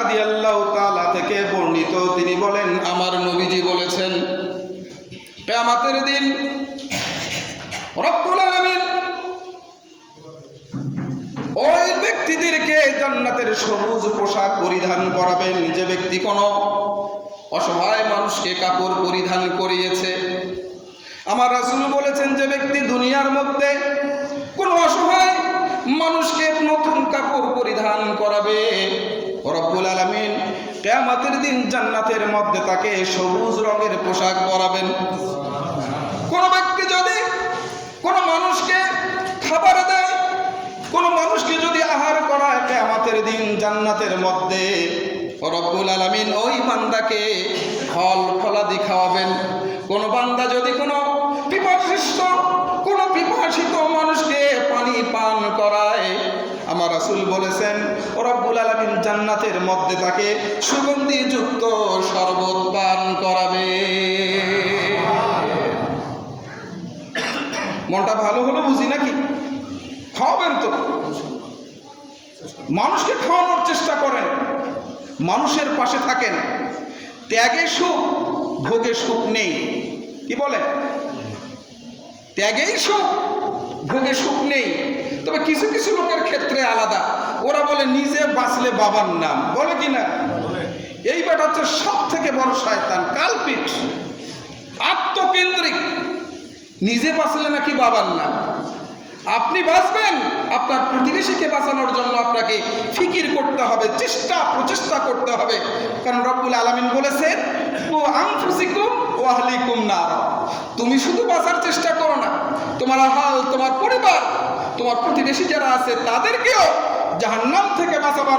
রাদিয়াল্লাহু তাআলা থেকে বর্ণিত, তিনি বলেন, আমার নবীজি বলেছেন, কিয়ামতের দিন রব্বুল আলামিন ওই ব্যক্তিদেরকে জান্নাতের সবুজ পোশাক পরিধান করাবেন, যে ব্যক্তি কোনো অসহায় মানুষকে কাপড় পরিধান করিয়েছে। আমার রাসূল বলেছেন, যে ব্যক্তি দুনিয়ার মধ্যে কোনো অসহায় মানুষকে নতুন কাপড় পরিধান করাবে, রব্বুল আলামিন কিয়ামতের দিন জান্নাতের মধ্যে তাকে সবুজ রঙের পোশাক পরাবেন। কোন ব্যক্তি যদি কোনো মানুষকে খাবার দেয়, কোন মানুষকে যদি আহার করায়, কিয়ামতের দিন জান্নাতের মধ্যে রব্বুল আলামিন ওই বান্দাকে ফল ফলাদি খাওয়াবেন। কোন বান্দা যদি কোনো পিপাসিত মানুষকে পানি পান করায়, আমার রাসূল বলেছেন, রব্বুল আলামিন জান্নাতের মধ্যে তাকে সুগন্ধিযুক্ত শরবত পান করাবে। মনটা ভালো হলো বুঝি নাকি? খাওয়াবেন তো, মানুষকে খাওয়ানোর চেষ্টা করেন, মানুষের পাশে থাকেন। ত্যাগে সুখ, ভোগে সুখ নেই। কি বলে? ত্যাগেই সুখ, ভোগে সুখ নেই। তবে কিছু কিছু লোকের ক্ষেত্রে আলাদা, ওরা বলে নিজে বাঁচলে বাবার নাম, বলে কি না? এই ব্যাটা হচ্ছে সব থেকে বড় শয়তান, কালপিট, আত্মকেন্দ্রিক। নিজে বাঁচলে নাকি বাবার নাম। আপনি বাঁচবেন, আপনার প্রতিবেশীকে বাঁচানোর জন্য আপনাকে ফিকির করতে হবে, প্রচেষ্টা করতে হবে। কারণ রব্বুল আলামিন বলেছেন, ও আনফুসিকুম ওয়া আহলিকুম নার। তুমি শুধু বাঁচার চেষ্টা করো না, তোমার আহাল, তোমার পরিবার, তোমার প্রতিবেশী যারা আছে তাদেরকেও জাহান্নাম থেকে বাঁচাবার